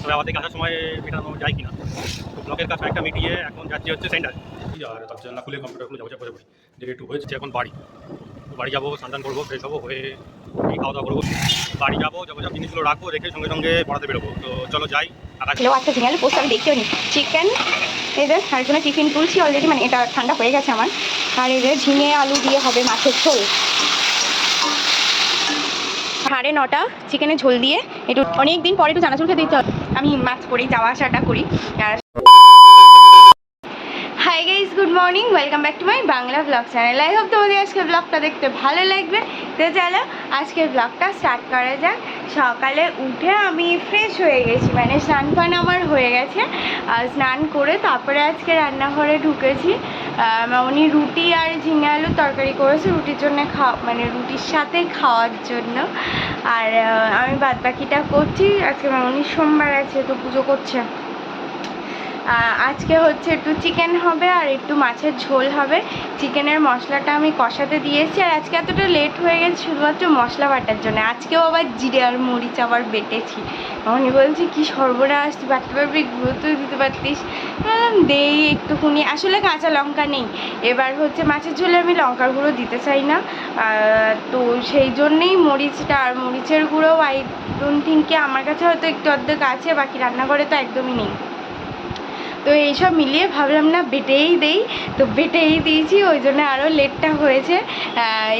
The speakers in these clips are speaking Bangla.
তবে আমাদের আসার সময় মেটানো যায় কিনা। তো ব্লকের কাজ একটা মিটিয়ে এখন যাচ্ছি হচ্ছে সেন্টার। আর তার জন্য খুলে কম্পিউটারগুলো যাবো বসে পড়ি যে একটু হয়েছে এখন বাড়ি যাবো, স্নান করবো, ফ্রেশ হবো, হয়ে খাওয়া দাওয়া করবো, বাড়ি যাবো, যাবো সব জিনিসগুলো রাখবো, রেখে সঙ্গে সঙ্গে পড়াতে বেরোবো। তো চলো যাই। আচ্ছা ঝিঙালে পোস্ট আমি দেখতেও নি চিকেন এদের আর জন্য টিফিন তুলছি অলরেডি, মানে এটা ঠান্ডা হয়ে গেছে আমার। আর এদের ঝিঙে আলু দিয়ে হবে মাছের ঝোল। 9:30 চিকেনের ঝোল দিয়ে একটু অনেক দিন পরে একটু চানাচুর খেতে দিতে হবে। আমি মাছ করি, যাওয়া আসাটা করি। আর hi guys, good morning, welcome back to my Bangla blog channel. I hope তোমাদের আজকের ব্লগটা দেখতে ভালো লাগবে। তো চলো আজকের ব্লগটা স্টার্ট করা যাক। সকালে উঠে আমি ফ্রেশ হয়ে গেছি, মানে স্নান পান আমার হয়ে গেছে। স্নান করে তারপরে আজকে রান্নাঘরে ঢুকেছি। উনি রুটি আর ঝিঙে আলুর তরকারি করেছে রুটির জন্য মানে রুটির সাথে খাওয়ার জন্য। আর আমি বাদবাকিটা করছি। আজকে মামনির সোমবার আছে, তো পুজো করছে। আজকে হচ্ছে একটু চিকেন হবে আর একটু মাছের ঝোল হবে। চিকেনের মশলাটা আমি কষাতে দিয়েছি। আর আজকে এতটা লেট হয়ে গেছে শুধুমাত্র মশলা বাটার জন্য। আজকেও আবার জিরে আর মরিচ আবার বেটেছি। উনি বলছি কি সর্বনাশ, তুই বাটতে পারবি, গুঁড়ো তুই দিতে পারতিস। দেই একটুখানি, আসলে কাঁচা লঙ্কা নেই। এবার হচ্ছে মাছের ঝোলে আমি লঙ্কার গুঁড়ো দিতে চাই না, তো সেই জন্যেই মরিচটা আর মরিচের গুঁড়ো আই ডোন্ট থিঙ্ক আমার কাছে হয়তো একটু অর্ধেক আছে, বাকি রান্নাঘরে তো একদমই নেই। তো এইসব মিলিয়ে ভাবলাম না বেটেই দেই, তো বেটেই দিয়েছি, ওই জন্য আরও লেটটা হয়েছে।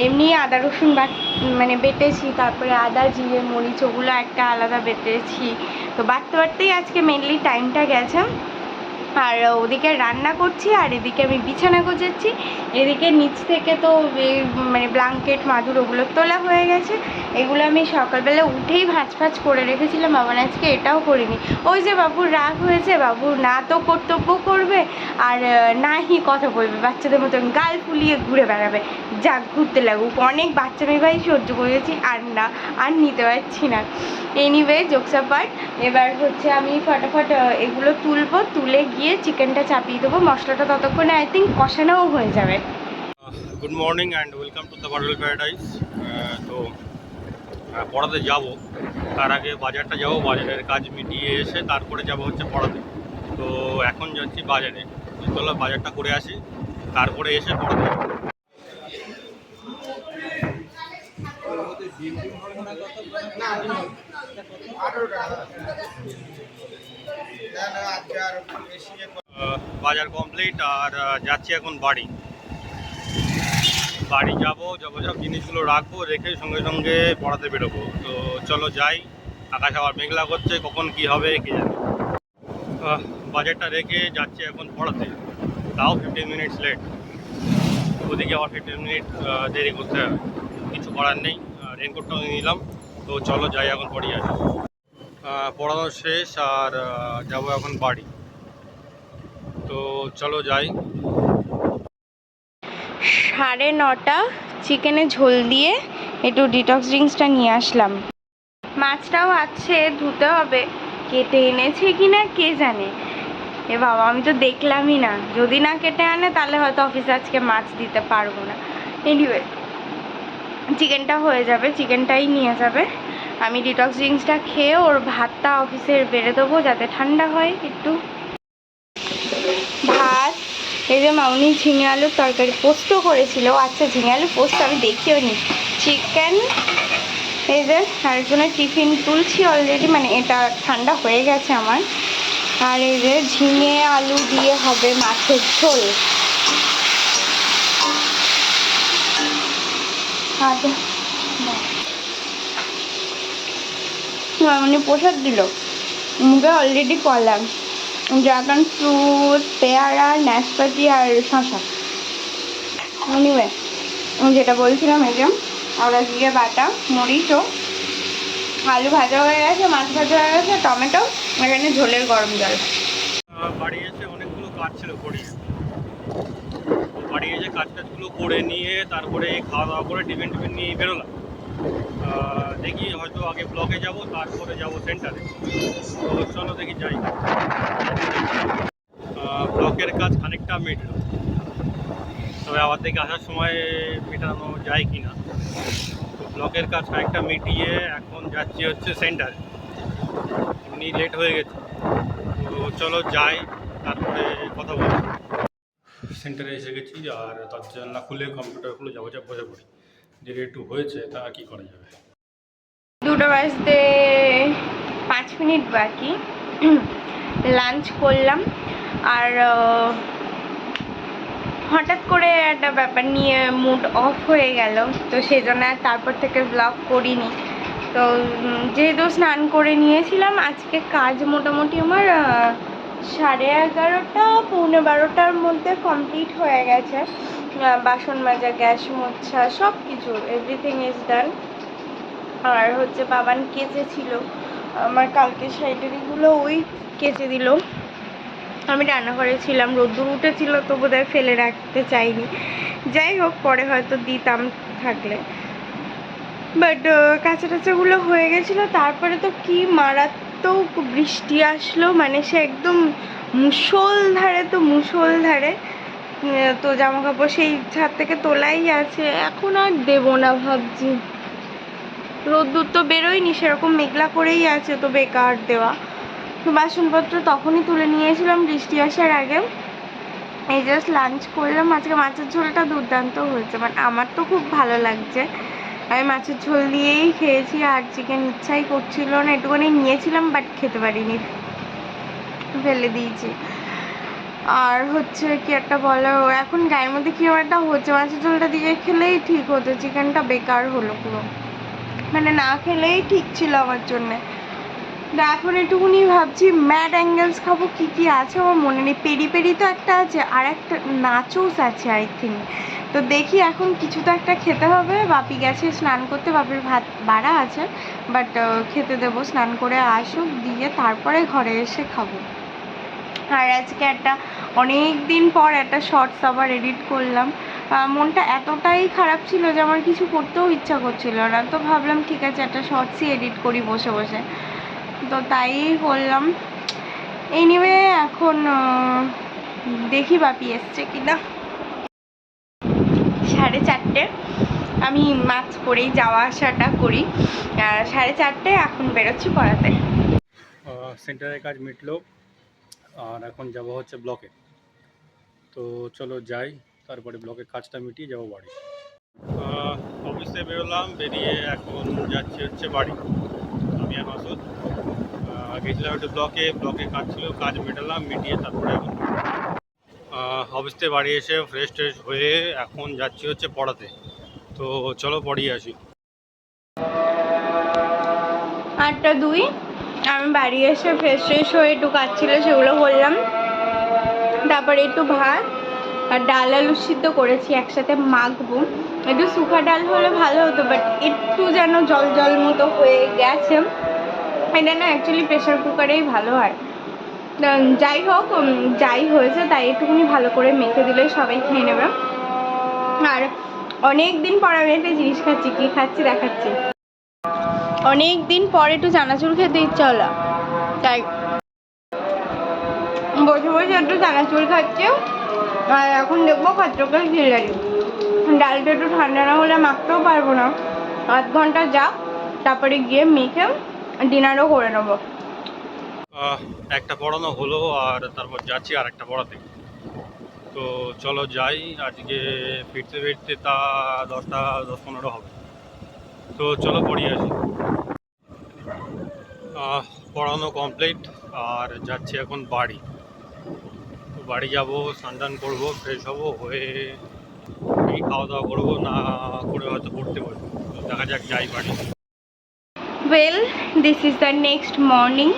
এমনি আদা রসুন মানে বেটেছি, তারপরে আদা জিরে মরিচ ওগুলো একটা আলাদা বেটেছি। তো বাটতে বাটতেই আজকে মেনলি টাইমটা গেছে। আর ওদিকে রান্না করছি আর এদিকে আমি বিছানা গোছাচ্ছি। এদিকে নিচ থেকে তো মানে ব্ল্যাঙ্কেট মাদুর ওগুলো তোলা হয়ে গেছে। এগুলো আমি সকালবেলা উঠেই ভাঁজ করে রেখেছিলাম। আমার আজকে এটাও করিনি। ওই যে বাবুর রাগ হয়েছে, বাবু না তো কর্তব্য করবে আর না হি কথা বলবে, বাচ্চাদের মতন গাল ফুলিয়ে ঘুরে বেড়াবে। যাক, ঘুরতে লাগুক। অনেক বাচ্চা মেয়ে ভাই সহ্য করেছি, আর নিতে পারছি না। এনিওয়ে, জোকসা পার্ট। এবার হচ্ছে আমি ফটাফট এগুলো তুলবো, তুলে গিয়ে চিকেনটা চাপিয়ে দেবো। মশলাটা ততক্ষণে আই থিঙ্ক কষানোও হয়ে যাবে। Good morning and welcome to the Bardel Paradise. তো পড়াতে যাব, তার আগে বাজারটা যাব, বাজারের কাজ মিটিয়ে এসে তারপরে যাব হচ্ছে পড়াতে। তো এখন যাচ্ছি বাজারে, চলো বাজারটা করে আসি, তারপরে এসে পড়াতে যাব। বাজার কমপ্লিট আর যাচ্ছি এখন বাড়ি যাব, সব জিনিসগুলো রাখবো, রেখে সঙ্গে সঙ্গে পড়াতে বেরোবো। তো চলো যাই। আকাশ আবার মেঘলা করছে, কখন কি হবে কে জানে। বাজারটা রেখে যাচ্ছি এখন পড়াতে, তাও 15 মিনিটস লেট। ওদিকে আবার 15 মিনিট দেরি করতে হবে, কিছু করার নেই। রেনকোটটাও নিলাম। তো চলো যাই, এখন পড়ি আসি। পড়ানো শেষ আর যাব এখন বাড়ি। তো চলো যাই। 9:30 চিকেনে ঝোল দিয়ে একটু ডিটক্স ড্রিঙ্কসটা নিয়ে আসলাম। মাছটাও আছে, ধুতে হবে। কেটে এনেছে কি না কে জানে। এ বাবা, আমি তো দেখলামই না। যদি না কেটে আনে তাহলে হয়তো অফিসে আজকে মাছ দিতে পারবো না। এনিওয়ে, চিকেনটা হয়ে যাবে, চিকেনটাই নিয়ে যাবে। আমি ডিটক্স ড্রিঙ্কসটা খেয়ে ওর ভাতটা অফিসের বেড়ে দেবো যাতে ঠান্ডা হয় একটু। ভাত, এই যে মামনি ঝিঙে আলুর তরকারি পোস্ত করেছিল। আচ্ছা, ঝিঙে আলু পোস্ত আমি দেখিও নি। চিকেন, এই যে আরেকজনের টিফিন তুলছি অলরেডি, মানে এটা ঠান্ডা হয়ে গেছে আমার। আর এই যে ঝিঙে আলু দিয়ে হবে মাছের ঝোল। আচ্ছা, মামনি প্রসাদ দিল মুখে অলরেডি কলা, ড্রাগন ফ্রুট, পেয়ারা, নাশপাতি আর শশা। এনিওয়ে, আমি যেটা বলছিলাম, এই যে আদা জিরে বাটা, মরিচও, আলু ভাজা হয়ে গেছে, মাছ ভাজা হয়ে গেছে, টমেটো, এখানে ঝোলের গরম জল। বাড়ি এসে অনেকগুলো কাজ ছিল করি, বাড়ি এসে কাজগুলো করে নিয়ে তারপরে খাওয়া দাওয়া করে টিফিন নিয়ে বেরোলাম। দেখি হয়তো আগে ব্লকে যাব, তারপরে যাব সেন্টারে। তো চলো দেখি যাই। ব্লকের কাজ খানিকটা মিটল, তবে আমার থেকে আসার সময় মেটানো যায় কি না। তো ব্লকের কাজ খানিকটা মিটিয়ে এখন যাচ্ছি হচ্ছে সেন্টারে। এমনি লেট হয়ে গেছে। তো চলো যাই, তারপরে কথা বলবো। সেন্টারে এসে গেছি, আর তার জানলা খুলে কম্পিউটার খুলে যাবো, যা বসে পড়ি। দেরি একটু হয়েছে, তা কি করা যাবে। 2টা বাজতে 5 মিনিট বাকি। লাঞ্চ করলাম, আর হঠাৎ করে একটা ব্যাপার নিয়ে মুড অফ হয়ে গেল, তো সেই জন্য আর তারপর থেকে ব্লগ করিনি। তো যেহেতু স্নান করে নিয়েছিলাম, আজকে কাজ মোটামুটি আমার 11:30 পৌনে 12টার মধ্যে কমপ্লিট হয়ে গেছে। বাসন মাজা, গ্যাস মোছা, সব কিছু এভরিথিং ইজ ডান। আর হচ্ছে বাবান কেচেছিল আমার কালকে শাড়িটারিগুলো, ওই কেচে দিল। আমি রান্নাঘরে ছিলাম, রোদ্দুর উঠেছিল তো বোধহয় ফেলে রাখতে চাইনি। যাই হোক, পরে হয়তো দিতাম থাকলে। বাট কাঁচা টাচাগুলো হয়ে গেছিলো। তারপরে তো কি মারাত্মক বৃষ্টি আসলো, মানে সে একদম মুষলধারে, তো মুষলধারে। তো জামা কাপড় সেই ছাদ থেকে তোলাই আছে, এখন আর দেবো না ভাবছি। রোদ্দুর তো বেরোয়নি সেরকম, মেঘলা করেই আছে, তো বেকার দেওয়া। তো বাসনপত্র তখনই তুলে নিয়েছিলাম বৃষ্টি আসার আগে। এই জাস্ট লাঞ্চ করলাম। আজকে মাছের ঝোলটা দুর্দান্ত হয়েছে, মানে আমার তো খুব ভালো লাগছে। আমি মাছের ঝোল দিয়েই খেয়েছি, আর চিকেন ইচ্ছাই করছিল না, একটুখানি নিয়েছিলাম বাট খেতে পারিনি, ফেলে দিয়েছি। আর হচ্ছে কি একটা বলো, এখন গায়ের মধ্যে কি একটা হচ্ছে, মাছের ঝোলটা দিয়ে খেলেই ঠিক হতো, চিকেনটা বেকার হলো পুরো, মানে না খেলেই ঠিক ছিল আমার জন্যে। তো এখন একটুকুনি ভাবছি ম্যাড অ্যাঙ্গেলস খাবো, কি কি আছে আমার মনে নেই। পেরি পেরি তো একটা আছে, আর একটা নাচোস আছে আই থিঙ্ক। তো দেখি এখন কিছু তো একটা খেতে হবে। বাপি গেছে স্নান করতে, বাপির ভাত বাড়া আছে, বাট খেতে দেবো, স্নান করে আসুক, দিয়ে তারপরে ঘরে এসে খাবো। আর আজকে একটা অনেক দিন পর একটা শর্টস আবার এডিট করলাম। মনটা এতটাই খারাপ ছিল যে আমার কিছু করতেও ইচ্ছা করছিল না, তো ভাবলাম ঠিক আছে একটা শর্টসই এডিট করি বসে বসে, তো তাই করলাম। এনিওয়ে এখন দেখি বাপি এসছে কিনা। 4:30 আমি মাস্ক পরেই যাওয়া আসাটা করি, 4:30 এখন বেরোচ্ছি পড়াতে। সেন্টারের কাজ মিটলো, আর এখন যাব হচ্ছে ব্লকে। তো চলো যাই, তারপরে ব্লকের কাজটা মিটিয়ে যাবো বাড়ি। অফিসে বেরোলাম, বেরিয়ে এখন যাচ্ছি হচ্ছে বাড়ি। আমি আর মাসুদ গেছিলাম একটু ব্লকে কাজ ছিল, কাজ মেটালাম, মিটিয়ে তারপরে এখন অফিস থেকে বাড়ি এসে ফ্রেশ ট্রেশ হয়ে এখন যাচ্ছি হচ্ছে পড়াতে। তো চলো পড়িয়ে আসি। 8:02 আমি বাড়ি এসে ফ্রেশ ট্রেশ হয়ে একটু কাজ ছিল সেগুলো করলাম, তারপরে একটু ভাত আর ডাল আলু সিদ্ধ করেছি, একসাথে মাখবো। একটু শুকা ডাল হলে ভালো হতো, বাট একটু যেন জল জল মতো হয়ে গেছে। এটা না অ্যাকচুয়ালি প্রেশার কুকারেই ভালো হয়। যাই হোক, যাই হয়েছে তাই একটুখানি ভালো করে মেখে দিলে সবাই খেয়ে নেবে। আর অনেক দিন পর আমি একটা জিনিস খাচ্ছি, কি খাচ্ছি দেখাচ্ছি। অনেক দিন পরে একটু চানাচুর খেতে ইচ্ছা হলো, তাই বসে বসে একটু চানাচুর খাচ্ছি। আর এখন দেখবো কতটা খিলাড়ি। ডালটা একটু ঠান্ডা না হলে মাখতেও পারবো না, 8 ঘন্টা যাক, তারপরে গিয়ে মেখে ডিনারও করে নেবো। একটা পড়ানো হলো, আর তারপর যাচ্ছি আর একটা পড়াতে। তো চলো যাই, আজকে ফিরতে ফিরতে তা 10টা 10-15 হবে। তো চলো পড়িয়ে আসি। পড়ানো কমপ্লিট, আর যাচ্ছি এখন বাড়ি। তো বাড়ি যাবো, স্নান টান করবো, ফ্রেশ হবো, হয়ে এই খাওয়া দাওয়া করবো, না করে হয়তো পড়তে পারবো। তো দেখা যাক, যাই বাড়ি। Well, this is the next morning.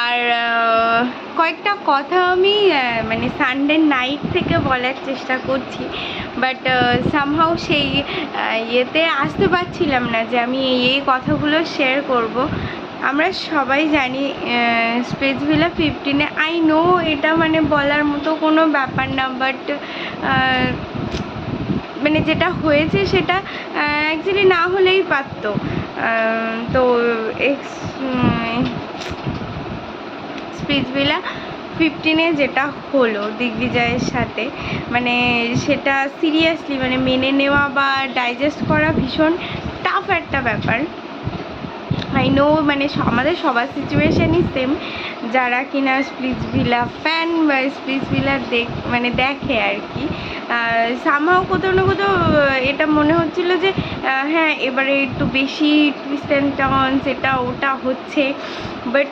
আর কয়েকটা কথা আমি মানে সানডে নাইট থেকে বলার চেষ্টা করছি, বাট সামহাউ সেই ইয়েতে আসতে পারছিলাম না যে আমি এই কথাগুলো শেয়ার করব। আমরা সবাই জানি স্পিরিটসভিলা 15-এ, আই নো এটা মানে বলার মতো কোনো ব্যাপার না, বাট মানে যেটা হয়েছে সেটা অ্যাকচুয়ালি না হলেই পারতো। তো স্পিরিটসভিলা 15-এ যেটা হলো দিগ্বিজয়ের সাথে, মানে সেটা সিরিয়াসলি মানে মেনে নেওয়া বা ডাইজেস্ট করা ভীষণ টাফ একটা ব্যাপার। আই নো মানে আমাদের সবার সিচুয়েশানই সেম, যারা কিনা স্প্লিটসভিলা ফ্যান বা স্প্লিটসভিলা দেখে আর কি। সামহাও কোথাও না কোথাও এটা মনে হচ্ছিল যে হ্যাঁ এবারে একটু বেশি টুইস্ট অ্যান্ড টার্নস এটা ওটা হচ্ছে, বাট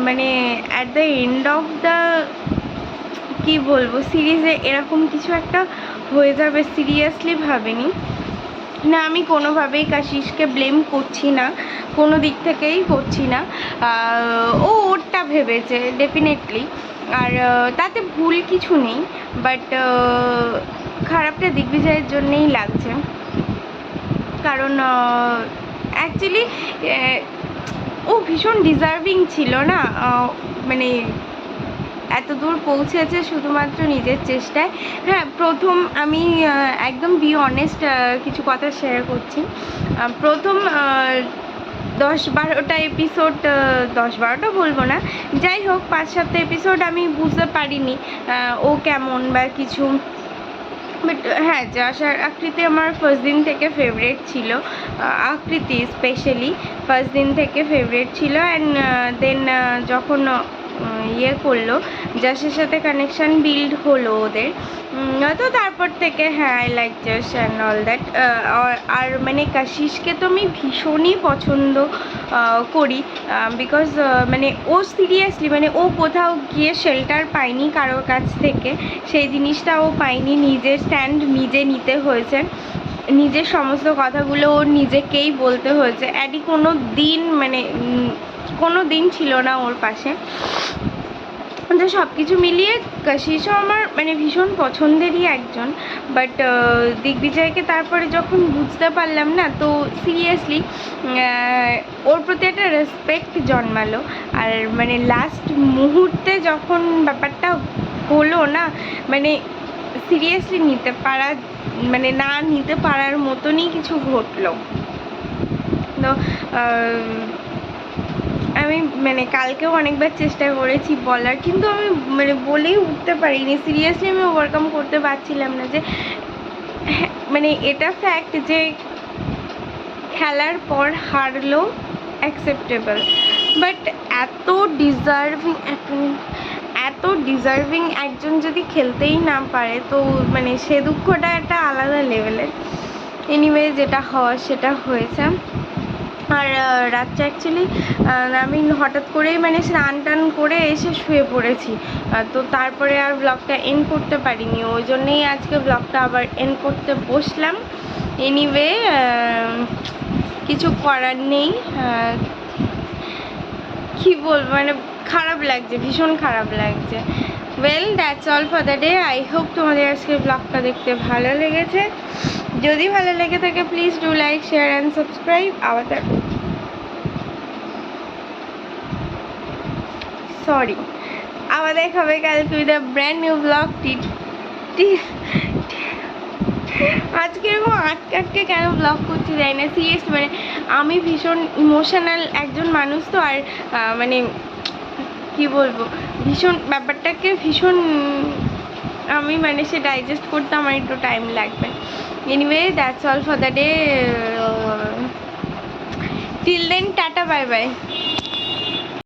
মানে at the end of the কী বলবো সিরিজে এরকম কিছু একটা হয়ে যাবে সিরিয়াসলি ভাবিনি। না আমি কোনোভাবেই কাশিশকে ব্লেম করছি না, কোনো দিক থেকেই করছি না। ও ওরটা ভেবেছে ডেফিনেটলি, আর তাতে ভুল কিছু নেই, বাট খারাপটা দিগ্বিজয়ের জন্যেই লাগছে। কারণ অ্যাকচুয়ালি ও ভীষণ ডিজার্ভিং ছিল না, মানে এত দূর পৌঁছেছে শুধুমাত্র নিজের চেষ্টায়। হ্যাঁ প্রথম আমি একদম বি অনেস্ট কিছু কথা শেয়ার করছি। প্রথম 10-12টা এপিসোড, 10-12টা বলবো না, যাই হোক 5-7টা এপিসোড আমি বুঝতে পারিনি ও কেমন বা কিছু, বাট হ্যাঁ যশ আকৃতি আমার ফার্স্ট দিন থেকে ফেভারিট ছিল, আকৃতি স্পেশালি ফার্স্ট দিন থেকে ফেভারিট ছিল। অ্যান্ড দেন যখন ইয়ে করলো যশের সাথে কানেকশান বিল্ড হলো ওদের, তো তারপর থেকে হ্যাঁ I like Yash and all that. আর মানে কাশিশকে তো আমি ভীষণই পছন্দ করি, বিকজ মানে ও সিরিয়াসলি মানে ও কোথাও গিয়ে শেল্টার পায়নি কারোর কাছ থেকে, সেই জিনিসটা ও পায়নি, নিজের স্ট্যান্ড নিজে নিতে হয়েছে, নিজের সমস্ত কথাগুলো ওর নিজেকেই বলতে হয়েছে। অ্যাডি কোনো দিন মানে কোনো দিন ছিল না ওর পাশে। তো সব কিছু মিলিয়ে কাশিশও আমার মানে ভীষণ পছন্দেরই একজন, বাট দিগ্বিজয়কে তারপরে যখন বুঝতে পারলাম না, তো সিরিয়াসলি ওর প্রতি একটা রেসপেক্ট জন্মালো। আর মানে লাস্ট মুহূর্তে যখন ব্যাপারটা হলো না, মানে সিরিয়াসলি নিতে পারা মানে না নিতে পারার মতনই কিছু ঘটলো। তো আমি মানে কালকেও অনেকবার চেষ্টা করেছি বলার, কিন্তু আমি মানে বলেই উঠতে পারিনি, সিরিয়াসলি আমি ওভারকাম করতে পারছিলাম না যে মানে এটা ফ্যাক্ট যে খেলার পর হারলো অ্যাকসেপ্টেবল, বাট এত ডিজার্ভিং একজন যদি খেলতেই না পারে, তো মানে সে দুঃখটা একটা আলাদা লেভেলের। এনিওয়ে যেটা হওয়ার সেটা হয়েছে। আর রাত্রে অ্যাকচুয়ালি আমি হঠাৎ করেই মানে স্নান টান করে এসে শুয়ে পড়েছি, তো তারপরে আর ব্লগটা এন্ড করতে পারিনি, ওই জন্যেই আজকে ব্লগটা আবার এন্ড করতে বসলাম। এনিওয়ে কিছু করার নেই, কী বলবো মানে খারাপ লাগছে, ভীষণ খারাপ লাগছে। Well that's all for the day. I hope তোমাদের আজকে ব্লগটা দেখতে ভালো লেগেছে। যদি ভালো লেগে থাকে please do like share and subscribe. আবার দেখা হবে কালকে with a brand new blog. আজকে এরকম আটকে কেন ব্লগ করতে যাই না সিরিয়াসলি, মানে আমি ভীষণ ইমোশনাল একজন মানুষ, তো আর মানে কি বলবো ভীষণ ব্যাপারটাকে ভীষণ আমি মানে সে ডাইজেস্ট করতে আমার একটু টাইম লাগবে। Anyway that's all for the day. Till then tata bye by.